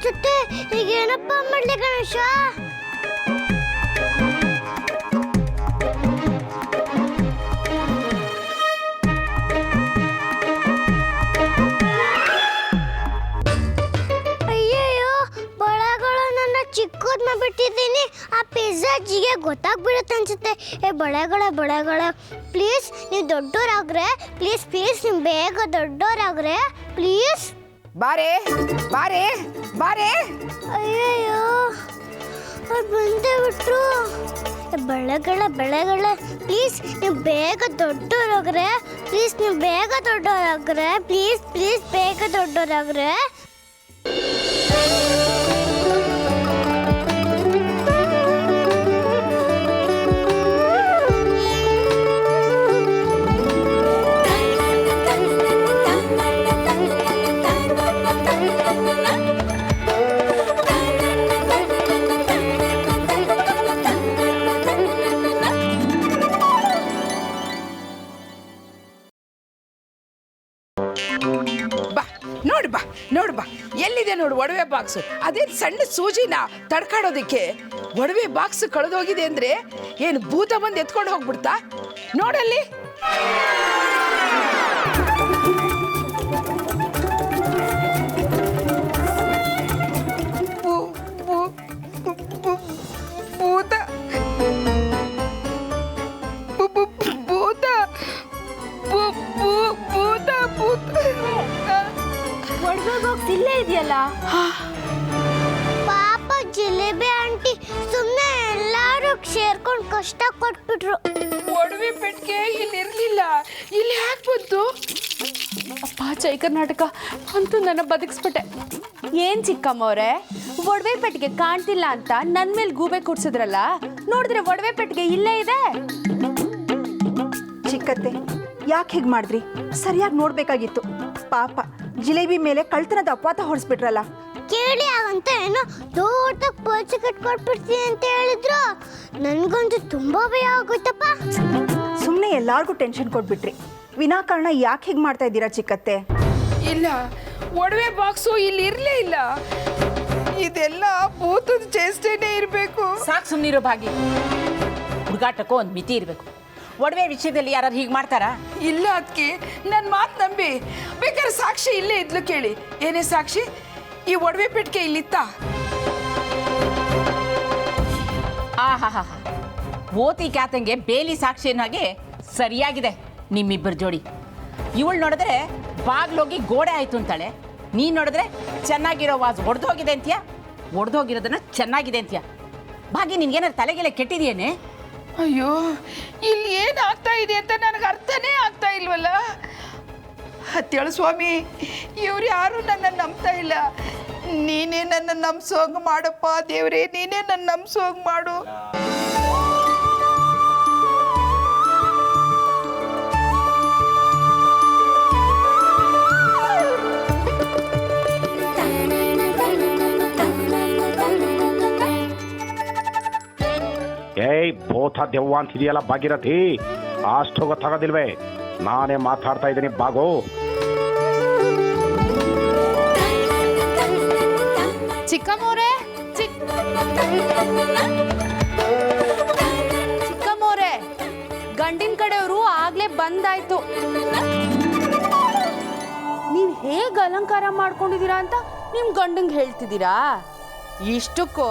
ಅನ್ಸುತ್ತೆ. ಈಗ ಏನಪ್ಪ ಮಾಡ್ಲಿ ಗಣೇಶ? ಚಿಕ್ಕದ್ ಬಿಟ್ಟಿದ್ದೀನಿ. ಆ ಪಿಜ್ಜಾ ಅಜ್ಜಿಗೆ ಗೊತ್ತಾಗ್ಬಿಡುತ್ತೆ ಅನ್ಸುತ್ತೆ. ಬಳೆಗಳ ಪ್ಲೀಸ್ ನೀವು ದೊಡ್ಡೋರಾಗ್ರೆ, ಪ್ಲೀಸ್ ನೀವು ಬೇಗ ದೊಡ್ಡೋರಾಗ್ರೆ ಪ್ಲೀಸ್. ಬಾರೆ ಬಾರೆ ಬಾರೆ. ಅಯ್ಯಯ್ಯೋ ಅವ್ರು ಬಂದೇ ಬಿಟ್ರು. ಬೆಳೆಗಳ ಪ್ಲೀಸ್ ನೀವು ಬೇಗ ದೊಡ್ಡೋರಾಗ್ರೆ, ಪ್ಲೀಸ್ ನೀವು ಬೇಗ ದೊಡ್ಡೋರಾಗ್ರೆ, ಪ್ಲೀಸ್ ಬೇಗ ದೊಡ್ಡೋರಾಗ್ರೆ. ನೋಡು ಬಾ ಎಲ್ಲಿದೆ ನೋಡು ಒಡವೆ ಬಾಕ್ಸು. ಅದೇ ಸಣ್ಣ ಸೂಜಿನ ತಡ್ಕಾಡೋದಕ್ಕೆ ಒಡವೆ ಬಾಕ್ಸ್ ಕಳೆದೋಗಿದೆ ಅಂದ್ರೆ ಏನು ಭೂತ ಬಂದು ಎತ್ಕೊಂಡು ಹೋಗ್ಬಿಡ್ತಾ? ನೋಡಲ್ಲಿ. ಭೂತ ಭೂತ ಭೂತ ಭೂತ. ಒಡವೆ ಬಾಕ್ಸ್ ಇಲ್ಲೇ ಇದೆಯಲ್ಲ. ಪಾಪ ಜಿಲೇಬಿ ಆಂಟಿ ಸುಮ್ಮನೆ ಎಲ್ಲಾರು ಸೇರ್ಕೊಂಡು ಕಷ್ಟ ಕೊಟ್ಬಿಟ್ರು. ಒಡವೆ ಪೆಟ್ಟಿಗೆ ಇಲ್ಲಿ ಇರ್ಲಿಲ್ಲ, ಇಲ್ಲಿ ಯಾಕೆ ಬಂತು? ಅಪ್ಪ ಜೈ ಕರ್ನಾಟಕ ಅಂತೂ ನನ್ನ ಬದುಕಿಸ್ಬಿಟ್ಟೆ. ಏನ್ ಚಿಕ್ಕಮ್ಮವ್ರೆ, ಒಡವೆ ಪೆಟ್ಟಿಗೆ ಕಾಣ್ತಿಲ್ಲ ಅಂತ ನನ್ ಮೇಲೆ ಗೂಬೆ ಕೊಡ್ಸಿದ್ರಲ್ಲ, ನೋಡಿದ್ರೆ ಒಡವೆ ಪೆಟ್ಟಿಗೆ ಇಲ್ಲೇ ಇದೆ. ಚಿಕ್ಕತ್ತೆ, ಯಾಕೆ ಹೀಗೆ ಮಾಡಿದ್ರಿ? ಸರಿಯಾಗಿ ನೋಡ್ಬೇಕಾಗಿತ್ತು. ಪಾಪ ಜಿಲೇಬಿ ಮೇಲೆ ಕಳ್ತನದ ಅಪವಾದ ಹೊರಿಸ್ಬಿಟ್ರಲ್ಲ. ಕೇಳಿ ಆಗಂತ ಏನೋ ದೊಡ್ಡ ಪರ್ಚಿ ಕಟ್ಕೊಟ್ಬಿಡ್ತೀನಿ ಅಂತ ಹೇಳಿದ್ರು. ನನ್ಗಂತೂ ತುಂಬಾ ಭಯ ಆಗೋಯ್ತಪ್ಪ. ಸುಮ್ಮನೆ ಎಲ್ಲಾರ್ಗೂ ಟೆನ್ಷನ್ ಕೊಟ್ಬಿಟ್ರಿ. ವಿನಾಕಾರಣ ಯಾಕೆ ಹೀಗೆ ಮಾಡ್ತಾ ಇದ್ದೀರಾ ಚಿಕ್ಕತ್ತೆ? ಇಲ್ಲ, ಒಡವೆ ಬಾಕ್ಸು ಇಲ್ಲಿ ಇರ್ಲೇ ಇಲ್ಲ. ಇದೆಲ್ಲ ಭೂತದ ಚೇಷ್ಟೆನೇ ಇರಬೇಕು. ಸಾಕು ಸುಮ್ಮನಿರೋ ಭಾಗಿ. ಹುಡುಗಾಟಕ್ಕೂ ಒಂದು ಮಿತಿ ಇರಬೇಕು. ಒಡವೆ ವಿಷಯದಲ್ಲಿ ಯಾರು ಹೀಗೆ ಮಾಡ್ತಾರಾ? ಇಲ್ಲ ಅದಕ್ಕೆ ನನ್ನ ಮಾತು ನಂಬಿ. ಬೇಕಾದ್ರೆ ಸಾಕ್ಷಿ ಇಲ್ಲೇ ಇದ್ಲು, ಕೇಳಿ. ಏನೇ ಸಾಕ್ಷಿ? ಈ ಒಡವೆ ಪೆಟ್ಟಿಗೆ ಇಲ್ಲಿತ್ತ? ಆಹಾ ಓತಿ ಕ್ಯಾತಂಗೆ ಬೇಲಿ ಸಾಕ್ಷಿಯನ್ನಾಗೆ ಸರಿಯಾಗಿದೆ ನಿಮ್ಮಿಬ್ಬರ ಜೋಡಿ. ಇವಳು ನೋಡಿದ್ರೆ ಬಾಗ್ಲೋಗಿ ಗೋಡೆ ಆಯ್ತು ಅಂತಾಳೆ, ನೀನು ನೋಡಿದ್ರೆ ಚೆನ್ನಾಗಿರೋ ವಾಸ್ ಒಡೆದೋಗಿದೆ ಅಂತೀಯ, ಒಡೆದೋಗಿರೋದನ್ನ ಚೆನ್ನಾಗಿದೆ ಅಂತೀಯ. ಭಾಗಿ ನಿನ್ಗೇನಾದ್ರು ತಲೆಗೆಲೆ ಕೆಟ್ಟಿದೆಯೇನೆ? ಅಯ್ಯೋ, ಇಲ್ಲಿ ಏನಾಗ್ತಾ ಇದೆ ಅಂತ ನನಗೆ ಅರ್ಥನೇ ಆಗ್ತಾ ಇಲ್ವಲ್ಲ. ಹತ್ತೇಳು ಸ್ವಾಮಿ, ಇವ್ರು ಯಾರು ನನ್ನ ನಂಬ್ತಾ ಇಲ್ಲ. ನೀನೇ ನನ್ನ ನಂಬಿಸೋಂಗೆ ಮಾಡಪ್ಪ ದೇವ್ರೇ, ನೀನೇ ನನ್ನ ನಂಬಿಸೋಂಗೆ ಮಾಡು. ಏಯ್ ಭೂತ ದೆವ್ವ ಅಂತಿದೆಯಲ್ಲ ಭಾಗೀರಥಿ, ಅಷ್ಟು ಗೊತ್ತಾಗೋದಿಲ್ವೇ? ನಾನೇ ಮಾತಾಡ್ತಾ ಇದ್ದೀನಿ, ಬಾಗೋ. ಚಿಕ್ಕಮ್ಮವ್ರೆ, ಚಿಕ್ಕಮ್ಮವ್ರೆ, ಗಂಡಿನ ಕಡೆಯವರು ಆಗ್ಲೇ ಬಂದಾಯ್ತು. ನೀವ್ ಹೇಗ್ ಅಲಂಕಾರ ಮಾಡ್ಕೊಂಡಿದೀರಾ ಅಂತ ನಿಮ್ ಗಂಡಂಗ್ ಹೇಳ್ತಿದ್ದೀರಾ? ಇಷ್ಟಕ್ಕೂ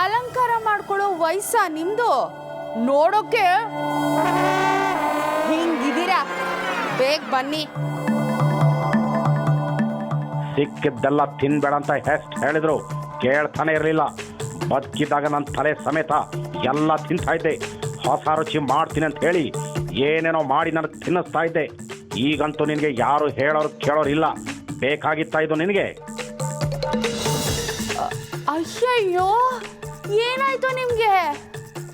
ಅಲಂಕಾರ ಮಾಡ್ಕೊಳ್ಳೋ ವಯಸ್ಸ ನಿಮ್ದು? ನೋಡೋಕೆ ಹಿಂಗಿದ್ದೀರಾ? ಬೇಗ ಬನ್ನಿ. ಸಿಕ್ಕಿದ್ದೆಲ್ಲ ತಿನ್ಬೇಡ ಅಂತ ಎಷ್ಟು ಹೇಳಿದ್ರು ಕೇಳ್ತಾನೆ ಇರಲಿಲ್ಲ. ಬದುಕಿದ್ದಾಗ ನನ್ನ ತಲೆ ಸಮೇತ ಎಲ್ಲ ತಿಂತಾ ಇದ್ದೆ. ಹೊಸ ರುಚಿ ಮಾಡ್ತೀನಿ ಅಂತ ಹೇಳಿ ಏನೇನೋ ಮಾಡಿ ನನಗೆ ತಿನ್ನಿಸ್ತಾ ಇದ್ದೆ. ಈಗಂತೂ ನಿನಗೆ ಯಾರು ಹೇಳೋರು ಕೇಳೋರು ಇಲ್ಲ. ಬೇಕಾಗಿತ್ತಾ ಇದು ನಿನಗೆ? ಅಯ್ಯಯ್ಯೋ, ಏನಾಯ್ತು ನಿಮ್ಗೆ?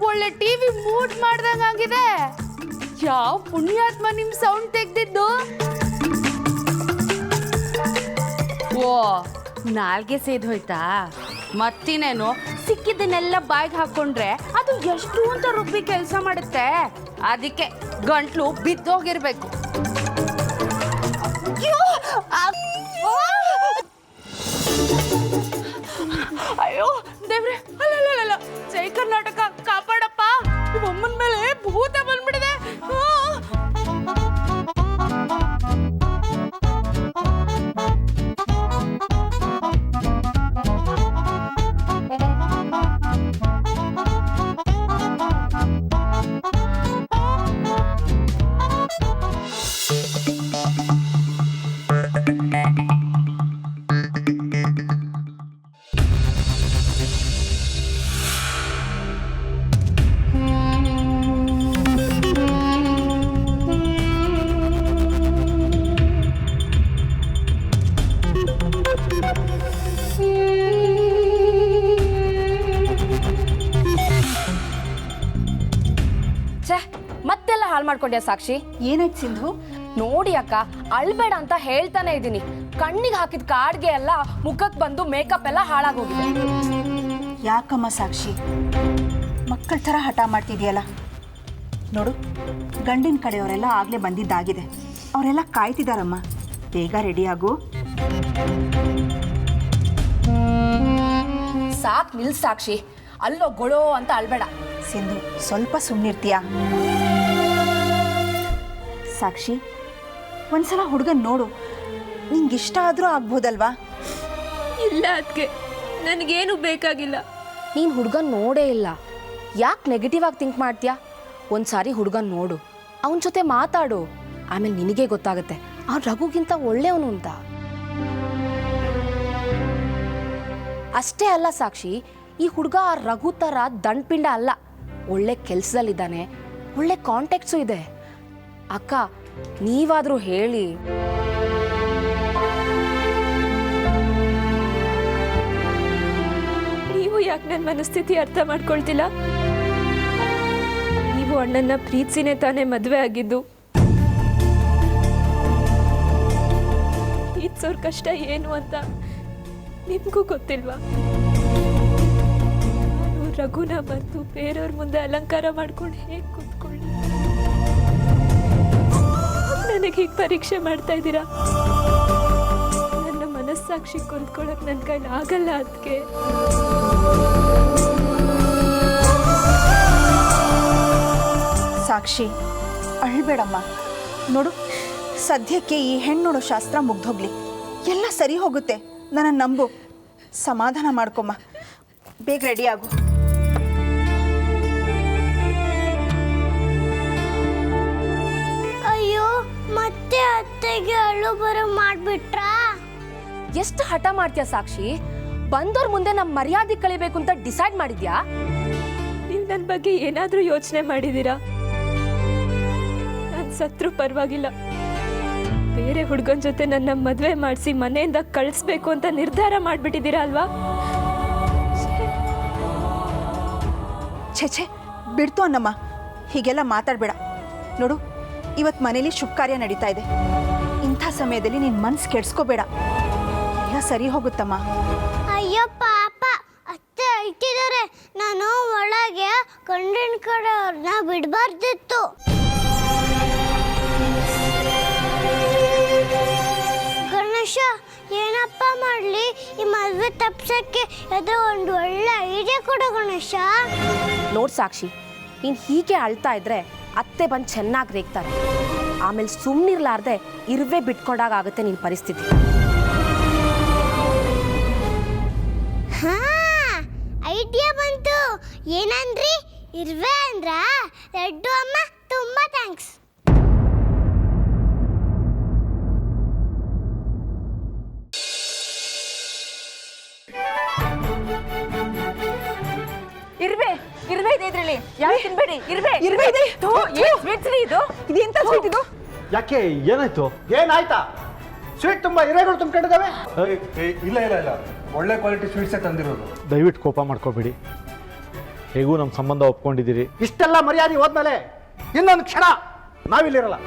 ಒಳ್ಳೆ ಟಿವಿ ಮೂಡ್ ಮಾಡ್ದಂಗಾಗಿದೆ. ಯಾವ ಪುಣ್ಯಾತ್ಮ ನಿಮ್ ಸೌಂಡ್ ತೆಗ್ದಿದ್ದು? ಓ, ನಾಲ್ಗೆ ಸೇದೋಯ್ತಾ? ಮತ್ತಿನೇನು, ಸಿಕ್ಕಿದ್ದನ್ನೆಲ್ಲ ಬಾಯ್ಗೆ ಹಾಕೊಂಡ್ರೆ ಅದು ಎಷ್ಟು ಅಂತ ರುಬ್ಬಿ ಕೆಲಸ ಮಾಡುತ್ತೆ. ಅದಕ್ಕೆ ಗಂಟ್ಲು ಬಿದ್ದೋಗಿರ್ಬೇಕು. ಅಯ್ಯೋ ದೇವ್ರೆ, ಅಲ್ಲ ಜೈ ಕರ್ನಾಟಕ ಕಾಪಾಡಪ್ಪ, ಅಮ್ಮನ ಮೇಲೆ ಭೂತ ಬಂದ್ಬಿಡಿದೆ. ಮತ್ತೆಲ್ಲ ಹಾಳು ಮಾಡ್ಕೊಂಡ್ಯಾ ಸಾಕ್ಷಿ? ಏನಾಯ್ತು ಸಿಂಧು? ನೋಡಿ ಅಕ್ಕ, ಅಳ್ಬೇಡ ಅಂತ ಹೇಳ್ತಾನೆ ಇದ್ದೀನಿ. ಕಣ್ಣಿಗೆ ಹಾಕಿದ ಕಾಡ್ಗೆ ಎಲ್ಲ ಮುಖಕ್ಕೆ ಬಂದು ಮೇಕಪ್ ಎಲ್ಲ ಹಾಳಾಗೋಗಿದೆ. ಯಾಕಮ್ಮ ಸಾಕ್ಷಿ ಮಕ್ಕಳ ಥರ ಹಠ ಮಾಡ್ತಿದ್ಯಲ್ಲ? ನೋಡು, ಗಂಡಿನ ಕಡೆಯವರೆಲ್ಲ ಆಗಲೇ ಬಂದಿದ್ದಾಗಿದೆ. ಅವರೆಲ್ಲ ಕಾಯ್ತಿದಾರಮ್ಮ. ಬೇಗ ರೆಡಿ ಆಗು. ಸಾಕ್ ನಿಲ್ ಸಾಕ್ಷಿ, ಅಲ್ಲೋ ಗೊಳೋ ಅಂತ ಅಳ್ಬೇಡ. ಸಿಂಧು, ಸ್ವಲ್ಪ ಸುಮ್ಮನಿರ್ತೀಯಾ? ಸಾಕ್ಷಿ, ಒಂದ್ಸಲ ಹುಡುಗನ್ ನೋಡು, ನಿಂಗಿಷ್ಟ ಆದರೂ ಆಗ್ಬೋದಲ್ವಾ? ಇಲ್ಲ ಅದಕ್ಕೆ ನನಗೇನು ಬೇಕಾಗಿಲ್ಲ. ನೀನು ಹುಡುಗನ್ ನೋಡೇ ಇಲ್ಲ, ಯಾಕೆ ನೆಗೆಟಿವ್ ಆಗಿ ಥಿಂಕ್ ಮಾಡ್ತೀಯಾ? ಒಂದ್ಸಾರಿ ಹುಡುಗನ್ ನೋಡು, ಅವನ ಜೊತೆ ಮಾತಾಡು, ಆಮೇಲೆ ನಿನಗೆ ಗೊತ್ತಾಗುತ್ತೆ ಅವ್ನು ರಘುಗಿಂತ ಒಳ್ಳೆಯವನು ಅಂತ. ಅಷ್ಟೇ ಅಲ್ಲ ಸಾಕ್ಷಿ, ಈ ಹುಡುಗ ಆ ರಘು ಥರ ದಂಡ್ಪಿಂಡ ಅಲ್ಲ, ಒಳ್ಳೆ ಕೆಲಸದಲ್ಲಿದ್ದಾನೆ, ಒಳ್ಳೆ ಕಾಂಟ್ಯಾಕ್ಟ್ಸು ಇದೆ. ಅಕ್ಕ, ನೀವಾದರೂ ಹೇಳಿ. ನೀವು ಯಾಕೆ ನನ್ನ ಮನಸ್ಥಿತಿ ಅರ್ಥ ಮಾಡ್ಕೊಳ್ತಿಲ್ಲ? ನೀವು ಅಣ್ಣನ ಪ್ರೀತಿಸಿನೇ ತಾನೇ ಮದುವೆ ಆಗಿದ್ದು. ಪ್ರೀತಿಸೋರ್ ಕಷ್ಟ ಏನು ಅಂತ ನಿಮಗೂ ಗೊತ್ತಿಲ್ವಾ? ನಾನು ರಘುನ ಬಂದು ಬೇರೆಯವ್ರ ಮುಂದೆ ಅಲಂಕಾರ ಮಾಡ್ಕೊಂಡು ಹೇಗೆ ಕೂತ್ಕೊಳ್ಳಿ? ನನಗೆ ಹೀಗೆ ಪರೀಕ್ಷೆ ಮಾಡ್ತಾ ಇದ್ದೀರಾ? ನನ್ನ ಮನಸ್ಸಾಕ್ಷಿ ಕೊಂದ್ಕೊಳ್ಳೋಕೆ ನನ್ನ ಕೈಲಿ ಆಗಲ್ಲ. ಅದಕ್ಕೆ ಸಾಕ್ಷಿ, ಅಳ್ಬೇಡಮ್ಮ. ನೋಡು, ಸದ್ಯಕ್ಕೆ ಈ ಹೆಣ್ಣು ನೋಡೋ ಶಾಸ್ತ್ರ ಮುಗ್ದೋಗ್ಲಿ, ಎಲ್ಲ ಸರಿ ಹೋಗುತ್ತೆ. ನನ್ನ ನಂಬು. ಸಮಾಧಾನ ಮಾಡ್ಕೊಮ್ಮ. ಬೇಗ ರೆಡಿ ಆಗು. ಅಯ್ಯೋ, ಮತ್ತೆ ಅತ್ತೆಗೆ ಅಳು ಬರೋ ಮಾಡ್ಬಿಟ್ರಾ? ಎಷ್ಟು ಹಠ ಮಾಡ್ತೀಯ ಸಾಕ್ಷಿ? ಬಂದವ್ರ ಮುಂದೆ ನಮ್ಮ ಮರ್ಯಾದೆ ಕಳಿಬೇಕು ಅಂತ ಡಿಸೈಡ್ ಮಾಡಿದ್ಯಾ? ನೀವು ನನ್ನ ಬಗ್ಗೆ ಏನಾದರೂ ಯೋಚನೆ ಮಾಡಿದ್ದೀರಾ? ನಾನು ಸತ್ರು ಪರವಾಗಿಲ್ಲ, ಬೇರೆ ಹುಡುಗನ ಜೊತೆ ನನ್ನ ಮದುವೆ ಮಾಡಿಸಿ ಮನೆಯಿಂದ ಕಳಿಸ್ಬೇಕು ಅಂತ ನಿರ್ಧಾರ ಮಾಡಿಬಿಟ್ಟಿದ್ದೀರಾ ಅಲ್ವಾ? ಛೇ, ಬಿಡ್ತು ಅನ್ನಮ್ಮ, ಹೀಗೆಲ್ಲ ಮಾತಾಡಬೇಡ. ನೋಡು, ಇವತ್ತು ಮನೇಲಿ ಶುಭ ಕಾರ್ಯ ನಡೀತಾ ಇದೆ. ಇಂಥ ಸಮಯದಲ್ಲಿ ನಿನ್ನ ಮನಸ್ಸು ಕೆಡ್ಸ್ಕೋಬೇಡ, ಎಲ್ಲ ಸರಿ ಹೋಗುತ್ತಮ್ಮ. ಅಯ್ಯೋ ಪಾಪ, ಅತ್ತೆ ಇಟ್ಟಿದ್ದಾರೆ. ನಾನು ಒಳಗೆ ಗಂಡಿನ ಕಡೆಯವ್ರನ್ನ ಬಿಡಬಾರ್ದಿತ್ತು. ಗಣೇಶ, ಏನಪ್ಪ ಮಾಡಲಿ ಈ ಮದುವೆ ತಪ್ಸಕ್ಕೆ? ಅದು ಒಂದು ಒಳ್ಳೆ ಐಡಿಯಾ ಕೊಡು ಗಣೇಶ. ನೋಡ್ ಸಾಕ್ಷಿ, ನೀನು ಹೀಗೆ ಅಳ್ತಾ ಇದ್ರೆ ಅತ್ತೆ ಬಂದು ಚೆನ್ನಾಗಿ ರೇಗ್ತಾರೆ. ಆಮೇಲೆ ಸುಮ್ಮನಿರ್ಲಾರ್ದೆ ಇರುವೆ ಬಿಟ್ಕೊಂಡಾಗ ಆಗುತ್ತೆ ನಿನ್ನ ಪರಿಸ್ಥಿತಿ. ಹಾ, ಐಡಿಯಾ ಬಂತು. ಏನಂದ್ರಿ? ಇರುವೆ ಅಂದ್ರ? ಲಡ್ಡು ಅಮ್ಮ, ತುಂಬಾ ಥ್ಯಾಂಕ್ಸ್. ಇರ್ವೆ ಇದೆ ಇದ್ರಲ್ಲಿ, ಯಾರು ತಿನ್ಬೇಡಿ. ಇರ್ವೆ ಇದೆ. ಸ್ವೀಟ್ಸ್ ಇದು. ಇದೆಂತ ಸ್ವೀಟ್ ಇದು? ಯಾಕೆ, ಏನಾಯ್ತು? ಏನಾಯ್ತಾ? ಸ್ವೀಟ್ ತುಂಬ ಇರೆಗಳು ತುಂಬಿಕೊಂಡಿದ್ದಾವೆ. ಇಲ್ಲ ಇಲ್ಲ ಇಲ್ಲ, ಒಳ್ಳೆ ಕ್ವಾಲಿಟಿ ಸ್ವೀಟ್ಸೇ ತಂದಿರೋದು. ದಯವಿಟ್ಟು ಕೋಪ ಮಾಡ್ಕೋಬೇಡಿ, ಹೇಗೂ ನಮ್ಮ ಸಂಬಂಧ ಒಪ್ಕೊಂಡಿದ್ದೀರಿ. ಇಷ್ಟೆಲ್ಲ ಮರ್ಯಾದೆ ಹೋದ್ಮೇಲೆ ಇನ್ನೊಂದು ಕ್ಷಣ ನಾವಿಲ್ಲಿರಲ್ಲ.